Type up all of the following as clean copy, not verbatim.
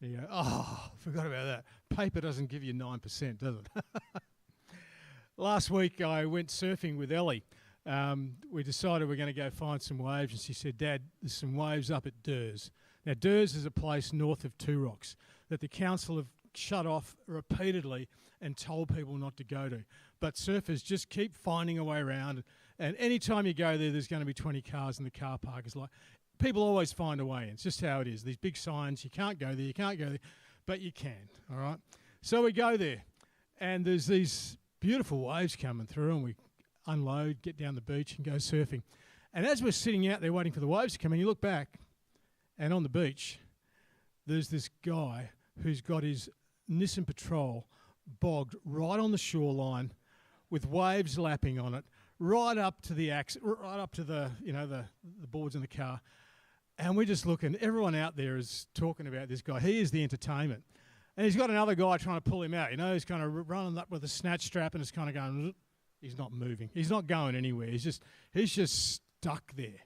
You go, oh, forgot about that. Paper doesn't give you 9%, does it? Last week I went surfing with Ellie. We decided we're going to go find some waves, and she said, Dad, there's some waves up at Durs. Now, Durs is a place north of Two Rocks that the council have shut off repeatedly and told people not to go to. But surfers just keep finding a way around, and any time you go there, there's going to be 20 cars in the car park. It's like, people always find a way in. It's just how it is. These big signs, you can't go there, you can't go there, but you can, all right? So we go there, and there's these beautiful waves coming through, and we unload, get down the beach and go surfing. And as we're sitting out there waiting for the waves to come in, you look back, and on the beach, there's this guy who's got his Nissan Patrol bogged right on the shoreline with waves lapping on it, right up to the the boards in the car. And we're just looking, everyone out there is talking about this guy. He is the entertainment. And he's got another guy trying to pull him out. He's kind of running up with a snatch strap and it's kind of going, he's not moving. He's not going anywhere. He's just stuck there.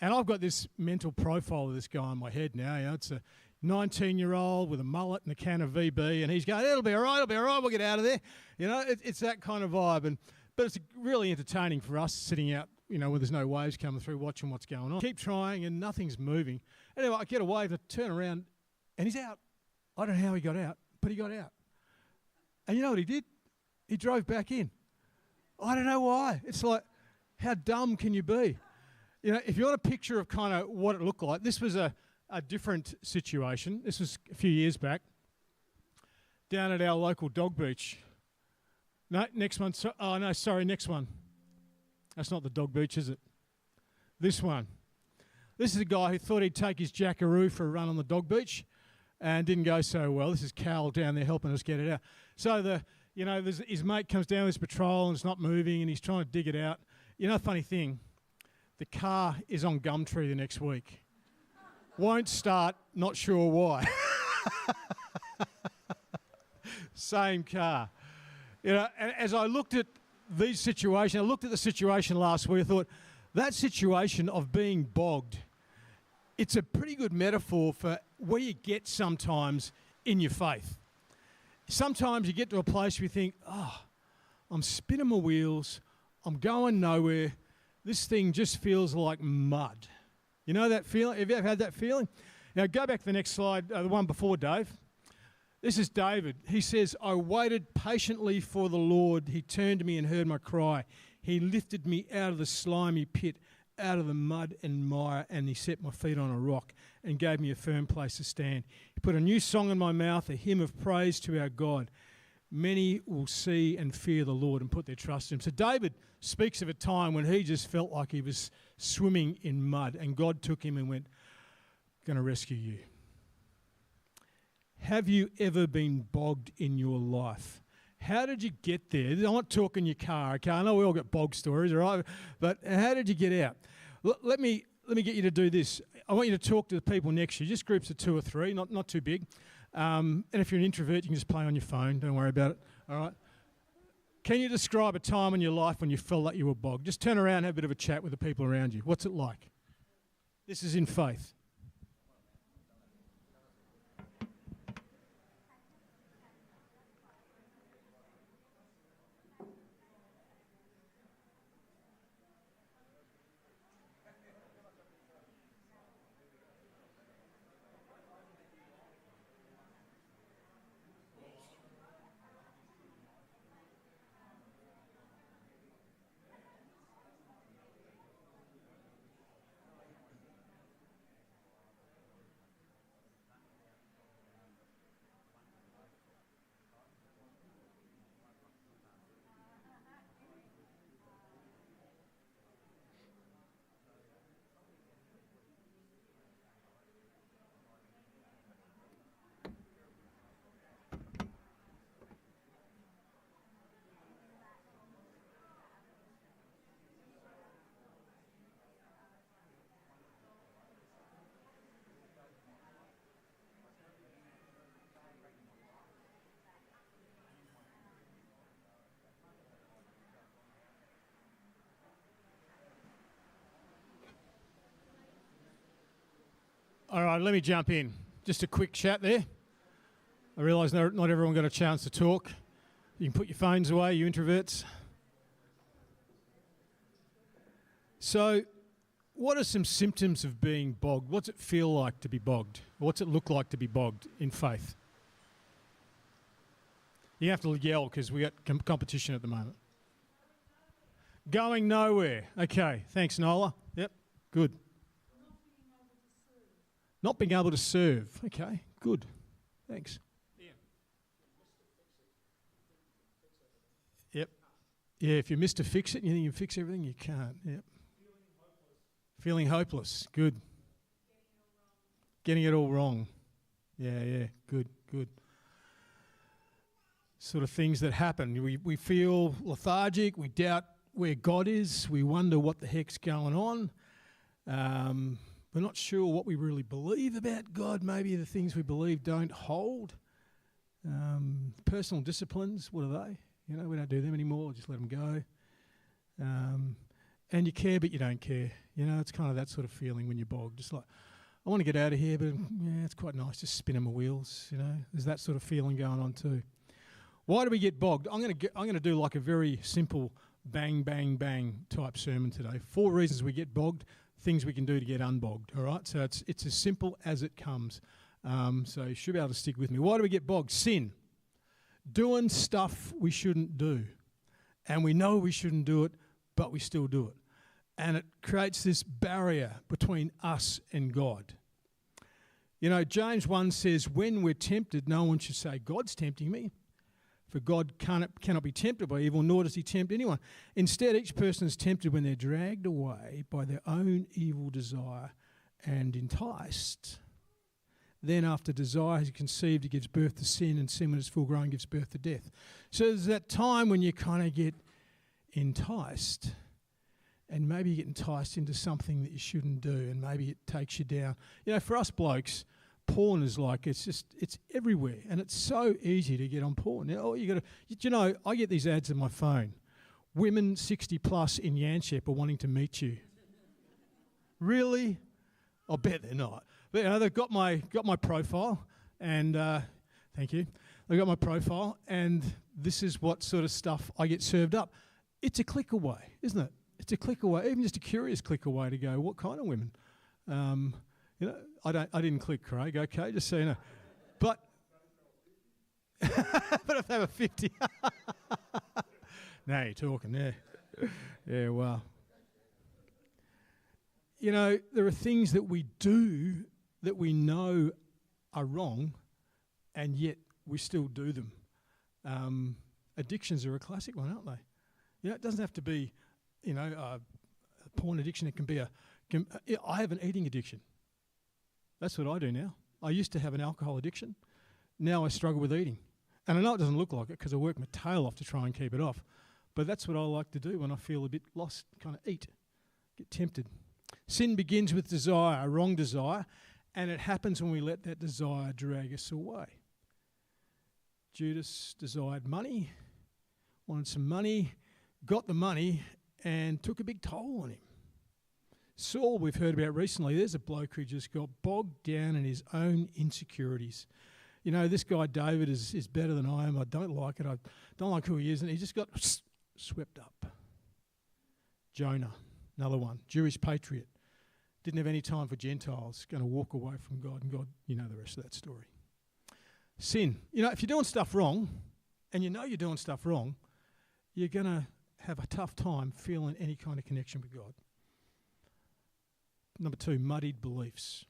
And I've got this mental profile of this guy in my head now. It's a 19-year-old with a mullet and a can of VB, and he's going, it'll be all right, we'll get out of there. It's that kind of vibe. But it's really entertaining for us sitting out, where there's no waves coming through, watching what's going on. Keep trying and nothing's moving. Anyway, I get a wave, I turn around, and he's out. I don't know how he got out, but he got out. And you know what he did? He drove back in. I don't know why. It's like, how dumb can you be? If you want a picture of kind of what it looked like, this was a different situation. This was a few years back, down at our local dog beach. No, next one. Next one. That's not the dog beach, is it? This one. This is a guy who thought he'd take his jackaroo for a run on the dog beach and didn't go so well. This is Cal down there helping us get it out. So his mate comes down with his patrol and it's not moving and he's trying to dig it out. Funny thing, the car is on Gumtree the next week. Won't start, not sure why. Same car. And as I looked at these situations, I looked at the situation last week, I thought, that situation of being bogged, it's a pretty good metaphor for where you get sometimes in your faith. Sometimes you get to a place where you think, I'm spinning my wheels, I'm going nowhere, this thing just feels like mud. You know that feeling? Have you ever had that feeling? Now go back to the next slide, the one before, Dave. This is David. He says, I waited patiently for the Lord. He turned to me and heard my cry. He lifted me out of the slimy pit, out of the mud and mire, and he set my feet on a rock and gave me a firm place to stand. He put a new song in my mouth, a hymn of praise to our God. Many will see and fear the Lord and put their trust in him. So David speaks of a time when he just felt like he was swimming in mud and God took him and went, going to rescue you. Have you ever been bogged in your life? How did you get there? I'm not talking your car, okay? I know we all got bog stories, all right? But how did you get out? Let me get you to do this. I want you to talk to the people next to you, just groups of 2 or 3, not too big. And if you're an introvert, you can just play on your phone. Don't worry about it, all right? Can you describe a time in your life when you felt like you were bogged? Just turn around and have a bit of a chat with the people around you. What's it like? This is in faith. All right, let me jump in. Just a quick chat there. I realise not everyone got a chance to talk. You can put your phones away, you introverts. So, what are some symptoms of being bogged? What's it feel like to be bogged? What's it look like to be bogged in faith? You have to yell because we got competition at the moment. Going nowhere. Okay, thanks, Nola. Yep, good. Not being able to serve. Okay, good. Thanks. Yep. Yeah, if you're Mr. Fix It and you think you can fix everything, you can't. Yep. Feeling hopeless. Good. Getting it all wrong. Yeah, good. Sort of things that happen. We feel lethargic, we doubt where God is, we wonder what the heck's going on. We're not sure what we really believe about God. Maybe the things we believe don't hold. Personal disciplines, what are they? You know, we don't do them anymore, just let them go. And you care, but you don't care. You know, it's kind of that sort of feeling when you're bogged. Just like, I want to get out of here, but yeah, it's quite nice just spinning my wheels, you know. There's that sort of feeling going on too. Why do we get bogged? I'm going to do like a very simple bang, bang, bang type sermon today. 4 reasons we get bogged, things we can do to get unbogged, all right? So it's as simple as it comes. So you should be able to stick with me. Why do we get bogged? Sin. Doing stuff we shouldn't do. And we know we shouldn't do it, but we still do it. And it creates this barrier between us and God. You know, James 1 says, when we're tempted, no one should say, God's tempting me. For God cannot be tempted by evil, nor does he tempt anyone. Instead, each person is tempted when they're dragged away by their own evil desire and enticed. Then after desire has conceived, it gives birth to sin, and sin when it's full grown gives birth to death. So there's that time when you kind of get enticed, and maybe you get enticed into something that you shouldn't do, and maybe it takes you down. You know, for us blokes, porn is like, it's everywhere, and it's so easy to get on porn. You know, I get these ads on my phone. Women 60 plus in Yanchep are wanting to meet you. Really? I bet they're not. But you know, they've got my profile, and thank you. They've got my profile, and this is what sort of stuff I get served up. It's a click away, isn't it? It's a click away, even just a curious click away to go, what kind of women? You know, I didn't click, Craig, okay, just so you know. But but if they were 50. Now you're talking, yeah. Yeah, well. You know, there are things that we do that we know are wrong, and yet we still do them. Addictions are a classic one, aren't they? You know, it doesn't have to be, you know, a porn addiction. It can be I have an eating addiction. That's what I do now. I used to have an alcohol addiction. Now I struggle with eating. And I know it doesn't look like it because I work my tail off to try and keep it off. But that's what I like to do when I feel a bit lost, kind of eat, get tempted. Sin begins with desire, a wrong desire, and it happens when we let that desire drag us away. Judas desired money, wanted some money, got the money, and took a big toll on him. Saul, we've heard about recently, there's a bloke who just got bogged down in his own insecurities. You know, this guy David is better than I am. I don't like it. I don't like who he is. And he just got swept up. Jonah, another one, Jewish patriot. Didn't have any time for Gentiles, going to walk away from God. And God, you know the rest of that story. Sin. You know, if you're doing stuff wrong, and you know you're doing stuff wrong, you're going to have a tough time feeling any kind of connection with God. Number 2, muddied beliefs.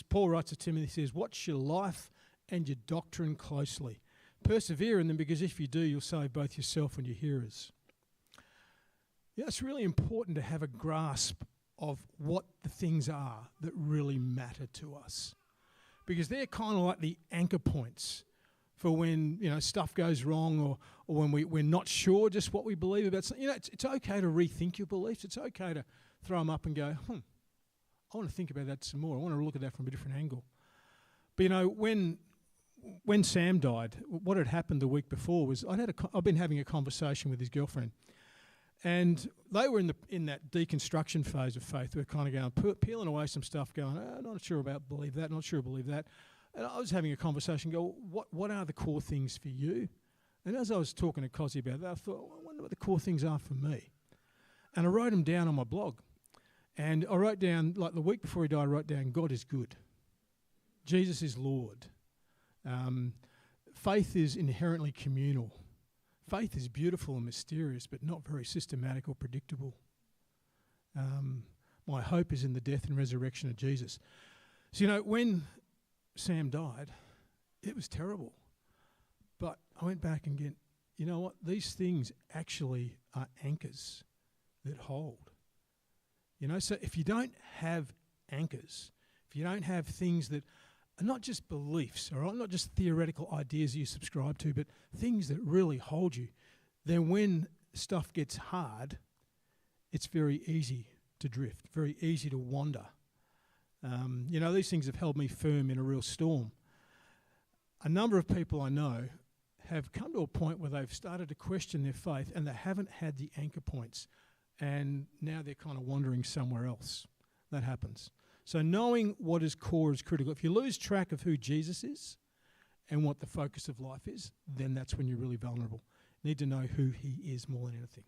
Paul writes to Timothy, says, watch your life and your doctrine closely. Persevere in them, because if you do, you'll save both yourself and your hearers. Yeah, it's really important to have a grasp of what the things are that really matter to us, because they're kind of like the anchor points for when, you know, stuff goes wrong, or when we're not sure just what we believe about something. You know, it's okay to rethink your beliefs. It's okay to throw them up and go, I want to think about that some more. I want to look at that from a different angle. But, you know, when Sam died, what had happened the week before was I've been having a conversation with his girlfriend, and they were in that deconstruction phase of faith. We're kind of going, peeling away some stuff, going, not sure about believe that, not sure believe that. And I was having a conversation, go, what are the core things for you? And as I was talking to Cosy about that, I thought, well, I wonder what the core things are for me. And I wrote them down on my blog. And I wrote down, like the week before he died, I wrote down, God is good. Jesus is Lord. Faith is inherently communal. Faith is beautiful and mysterious, but not very systematic or predictable. My hope is in the death and resurrection of Jesus. So, when Sam died, it was terrible. But I went back and get, you know what? These things actually are anchors that hold. So if you don't have anchors, if you don't have things that are not just beliefs, all right, not just theoretical ideas you subscribe to, but things that really hold you, then when stuff gets hard, it's very easy to drift, very easy to wander. These things have held me firm in a real storm. A number of people I know have come to a point where they've started to question their faith and they haven't had the anchor points. And now they're kind of wandering somewhere else. That happens. So knowing what is core is critical. If you lose track of who Jesus is and what the focus of life is, then that's when you're really vulnerable. You need to know who he is more than anything.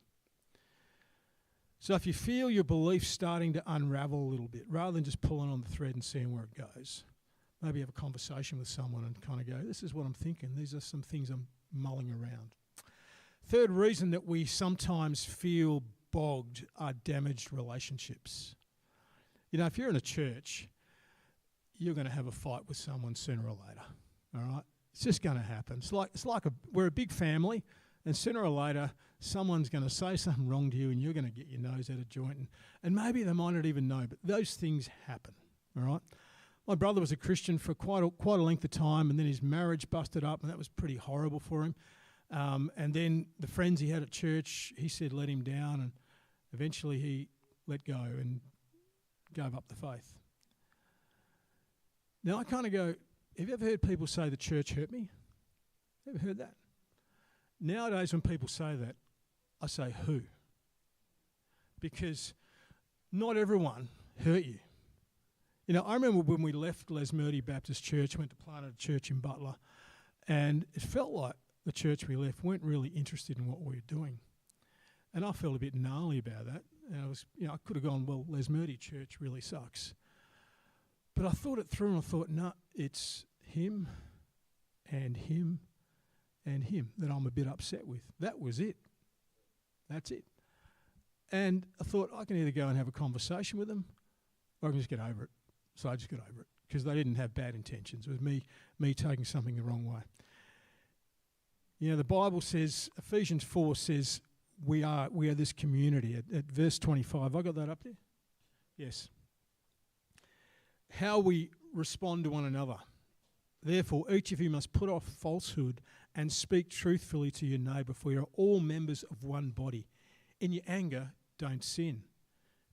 So if you feel your beliefs starting to unravel a little bit, rather than just pulling on the thread and seeing where it goes, maybe have a conversation with someone and kind of go, this is what I'm thinking. These are some things I'm mulling around. Third reason that we sometimes feel bogged are damaged relationships. If you're in a church, you're going to have a fight with someone sooner or later. All right, it's just going to happen. We're a big family, and sooner or later, someone's going to say something wrong to you, and you're going to get your nose out of joint, and maybe they might not even know, but those things happen. All right. My brother was a Christian for quite a length of time, and then his marriage busted up, and that was pretty horrible for him. And then the friends he had at church, he said let him down, and eventually he let go and gave up the faith. Now I kind of go, have you ever heard people say the church hurt me? Ever heard that? Nowadays when people say that, I say who? Because not everyone hurt you. I remember when we left Lesmurdy Baptist Church, went to plant a church in Butler, and it felt like the church we left weren't really interested in what we were doing. And I felt a bit gnarly about that. And I could have gone, well, Lesmurdy Church really sucks. But I thought it through and I thought, no, it's him and him and him that I'm a bit upset with. That was it. That's it. And I thought I can either go and have a conversation with them or I can just get over it. So I just got over it because they didn't have bad intentions. It was me taking something the wrong way. The Bible says, Ephesians 4 says, we are this community. At verse 25, I got that up there? Yes. How we respond to one another. Therefore, each of you must put off falsehood and speak truthfully to your neighbour, for you are all members of one body. In your anger, don't sin.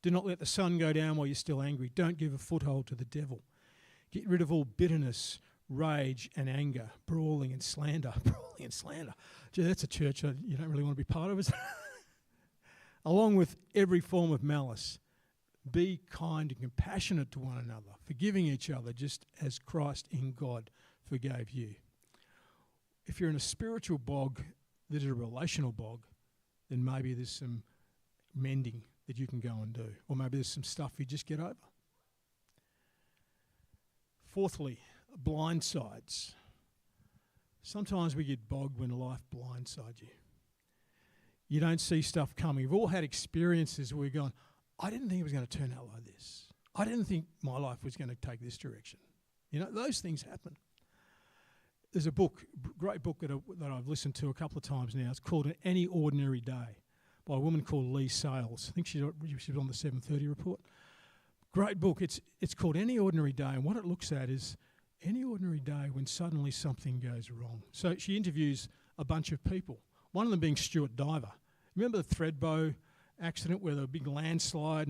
Do not let the sun go down while you're still angry. Don't give a foothold to the devil. Get rid of all bitterness, rage and anger, brawling and slander. Brawling and slander. Gee, that's a church you don't really want to be part of, is it? Along with every form of malice. Be kind and compassionate to one another, forgiving each other just as Christ in God forgave you. If you're in a spiritual bog that is a relational bog, then maybe there's some mending that you can go and do. Or maybe there's some stuff you just get over. Fourthly, blind sides. Sometimes we get bogged when life blindsides you. You don't see stuff coming. We've all had experiences where we're going, I didn't think it was going to turn out like this. I didn't think my life was going to take this direction. Those things happen. There's a book, great book that I've listened to a couple of times now. It's called Any Ordinary Day by a woman called Lee Sales. I think she was on the 7:30 report. Great book. It's called Any Ordinary Day, and what it looks at is any ordinary day when suddenly something goes wrong. So she interviews a bunch of people, one of them being Stuart Diver. Remember the Threadbow accident where there was a big landslide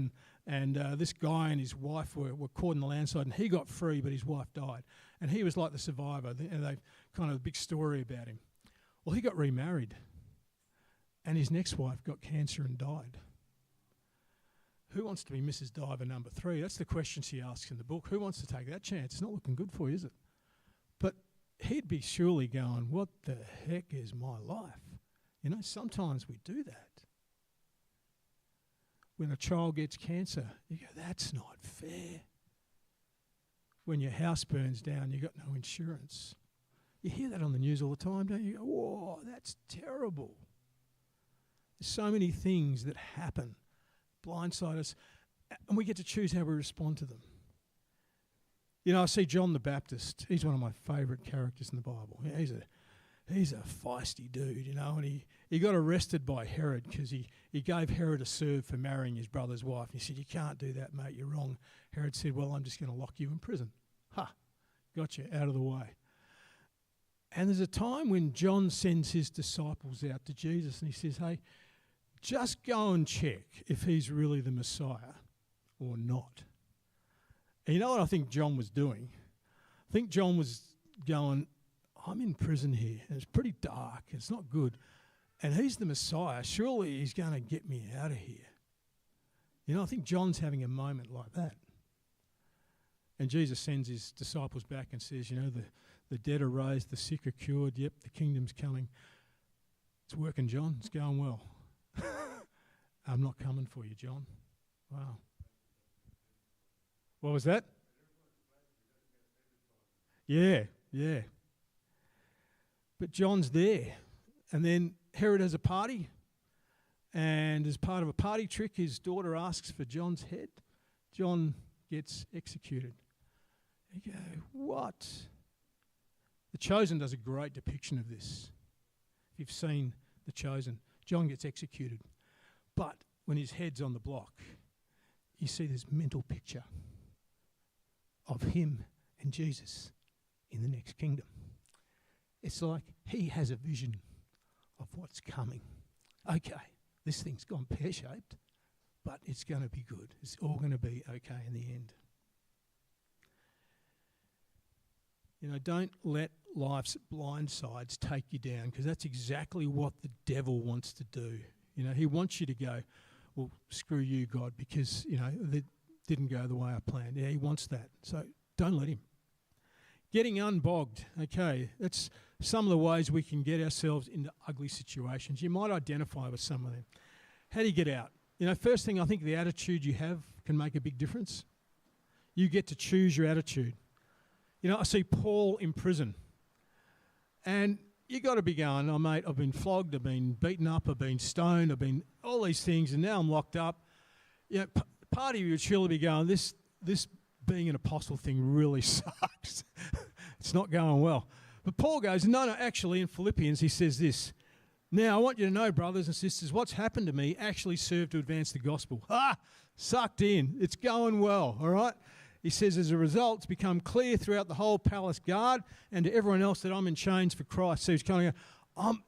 and this guy and his wife were caught in the landslide and he got free but his wife died. And he was like the survivor, and they kind of a big story about him. Well, he got remarried and his next wife got cancer and died. Who wants to be Mrs. Diver number 3? That's the question she asks in the book. Who wants to take that chance? It's not looking good for you, is it? But he'd be surely going, what the heck is my life? You know, sometimes we do that. When a child gets cancer, you go, that's not fair. When your house burns down, you've got no insurance. You hear that on the news all the time, don't you? You go, whoa, that's terrible. There's so many things that happen, blindside us, and we get to choose how we respond to them. You know, I see John the Baptist. He's one of my favourite characters in the Bible. Yeah, he's a feisty dude, you know, and he got arrested by Herod because he gave Herod a serve for marrying his brother's wife. And he said, you can't do that, mate, you're wrong. Herod said, well, I'm just going to lock you in prison. Got you out of the way. And there's a time when John sends his disciples out to Jesus and he says, hey, just go and check if he's really the Messiah or not. And you know what I think John was doing? I think John was going, I'm in prison here, and it's pretty dark, it's not good, and he's the Messiah, surely he's going to get me out of here. You know, I think John's having a moment like that. And Jesus sends his disciples back and says, you know, the dead are raised, the sick are cured, yep, the kingdom's coming. It's working, John, it's going well. I'm not coming for you, John. Wow. What was that? Yeah. But John's there. And then Herod has a party. And as part of a party trick, his daughter asks for John's head. John gets executed. You go, what? The Chosen does a great depiction of this. If you've seen The Chosen, John gets executed. But when his head's on the block, you see this mental picture of him and Jesus in the next kingdom. It's like he has a vision of what's coming. Okay, this thing's gone pear-shaped, but it's going to be good. It's all going to be okay in the end. You know, don't let life's blind sides take you down, because that's exactly what the devil wants to do. You know, he wants you to go, well, screw you, God, because, you know, that didn't go the way I planned. Yeah, he wants that. So don't let him. Getting unbogged. Okay, that's some of the ways we can get ourselves into ugly situations. You might identify with some of them. How do you get out? You know, first thing, I think the attitude you have can make a big difference. You get to choose your attitude. You know, I see Paul in prison. And you got to be going, oh, mate, I've been flogged, I've been beaten up, I've been stoned, I've been all these things, and now I'm locked up. You know, part of you would surely be going, this being an apostle thing really sucks. It's not going well. But Paul goes, no, actually in Philippians he says this, now I want you to know, brothers and sisters, what's happened to me actually served to advance the gospel. Sucked in. It's going well, all right? He says, as a result, it's become clear throughout the whole palace guard and to everyone else that I'm in chains for Christ. So he's kind of going,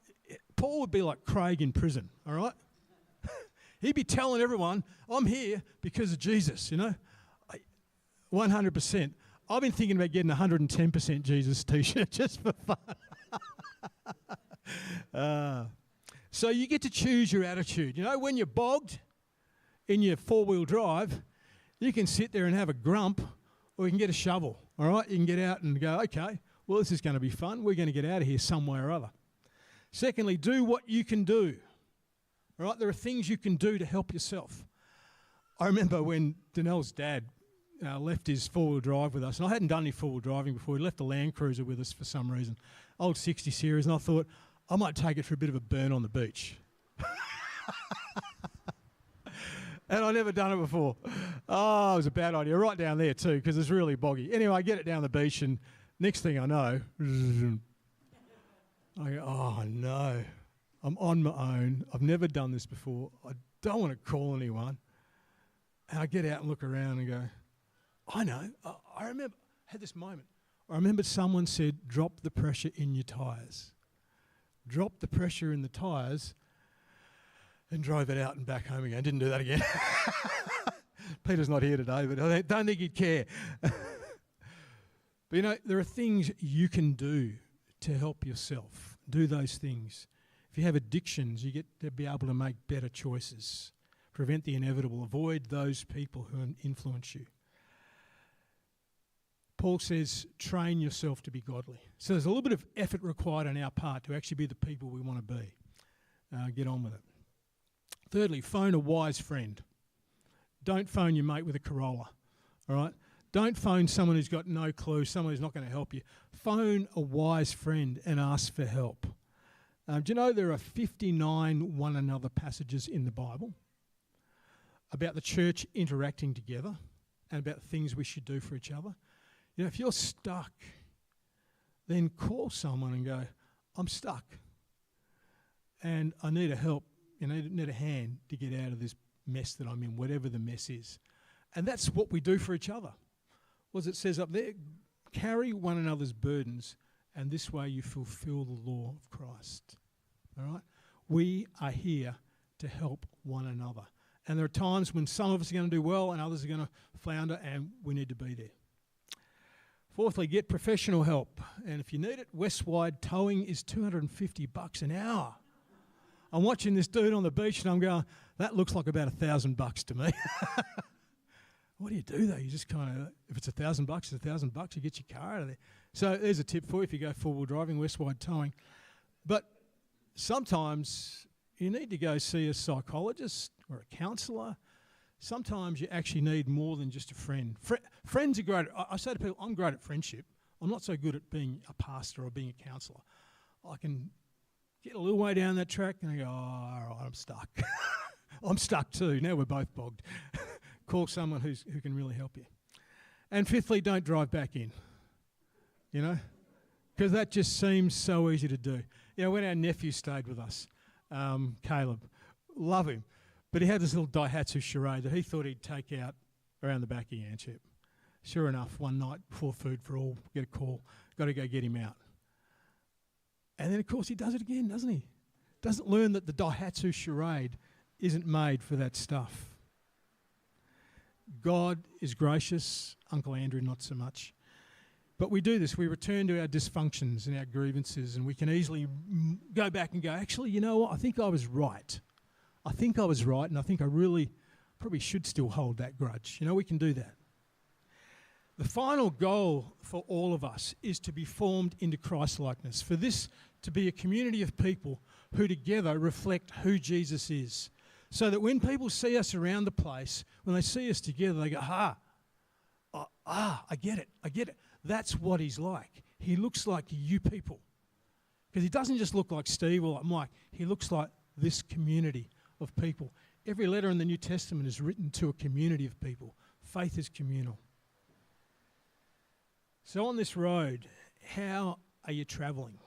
Paul would be like Craig in prison, all right? He'd be telling everyone, I'm here because of Jesus, you know? 100%. I've been thinking about getting a 110% Jesus t-shirt just for fun. So you get to choose your attitude. You know, when you're bogged in your four-wheel drive, you can sit there and have a grump, or you can get a shovel, all right? You can get out and go, okay, well, this is going to be fun. We're going to get out of here some way or other. Secondly, do what you can do, all right? There are things you can do to help yourself. I remember when Danelle's dad left his four-wheel drive with us, and I hadn't done any four-wheel driving before. He left the Land Cruiser with us for some reason, old 60 series, and I thought, I might take it for a bit of a burn on the beach. And I'd never done it before. Oh, it was a bad idea. Right down there too, because it's really boggy. Anyway, I get it down the beach, and next thing I know, I go, oh no, I'm on my own. I've never done this before. I don't want to call anyone. And I get out and look around and go, I know. I remember, I had this moment. I remember someone said, drop the pressure in your tyres. Drop the pressure in the tyres, and drove it out and back home again. Didn't do that again. Peter's not here today, but I don't think he'd care. But you know, there are things you can do to help yourself. Do those things. If you have addictions, you get to be able to make better choices. Prevent the inevitable. Avoid those people who influence you. Paul says, train yourself to be godly. So there's a little bit of effort required on our part to actually be the people we want to be. Get on with it. Thirdly, phone a wise friend. Don't phone your mate with a Corolla, all right? Don't phone someone who's got no clue, someone who's not going to help you. Phone a wise friend and ask for help. Do you know there are 59 one another passages in the Bible about the church interacting together and about things we should do for each other? You know, if you're stuck, then call someone and go, I'm stuck and I need a help, you know, need a hand to get out of this mess that I'm in, whatever the mess is. And that's what we do for each other. As it says up there, carry one another's burdens, and this way you fulfill the law of Christ. All right? We are here to help one another. And there are times when some of us are going to do well and others are going to flounder, and we need to be there. Fourthly, get professional help. And if you need it, Westwide towing is $250 an hour. I'm watching this dude on the beach and I'm going, that looks like about $1,000 to me. What do you do though? You just kind of, if it's $1,000, it's $1,000. You get your car out of there. So there's a tip for you if you go four-wheel driving, Westwide towing. But sometimes you need to go see a psychologist or a counsellor. Sometimes you actually need more than just a friend. Friends are great. I say to people, I'm great at friendship. I'm not so good at being a pastor or being a counsellor. I can get a little way down that track and I go, oh, all right, I'm stuck. I'm stuck too. Now we're both bogged. Call someone who can really help you. And fifthly, don't drive back in, you know, because that just seems so easy to do. You know, when our nephew stayed with us, Caleb, love him, but he had this little Daihatsu charade that he thought he'd take out around the back of Yanchep. Sure enough, one night before food for all, get a call, got to go get him out. And then, of course, he does it again, doesn't he? Doesn't learn that the Daihatsu charade isn't made for that stuff. God is gracious, Uncle Andrew not so much. But we do this, we return to our dysfunctions and our grievances, and we can easily go back and go, actually, you know what, I think I was right. I think I was right, and I think I really probably should still hold that grudge. You know, we can do that. The final goal for all of us is to be formed into Christ-likeness, for this to be a community of people who together reflect who Jesus is. So that when people see us around the place, when they see us together, they go, I get it. That's what he's like. He looks like you people. Because he doesn't just look like Steve or like Mike. He looks like this community of people. Every letter in the New Testament is written to a community of people. Faith is communal. So on this road, how are you travelling?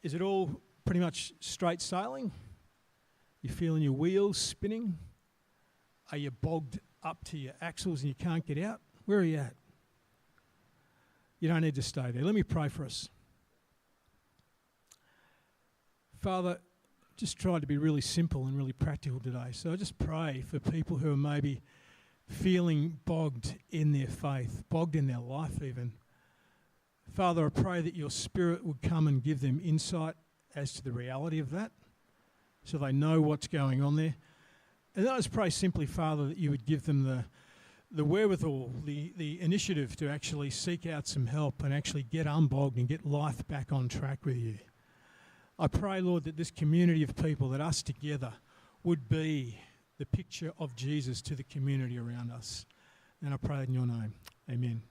Is it all pretty much straight sailing? You feeling your wheels spinning? Are you bogged up to your axles and you can't get out? Where are you at? You don't need to stay there. Let me pray for us. Father, just tried to be really simple and really practical today. So I just pray for people who are maybe feeling bogged in their faith, bogged in their life even. Father, I pray that your Spirit would come and give them insight as to the reality of that, so they know what's going on there. And then I just pray simply, Father, that you would give them the wherewithal, the initiative to actually seek out some help and actually get unbogged and get life back on track with you. I pray, Lord, that this community of people, that us together, would be the picture of Jesus to the community around us. And I pray in your name. Amen.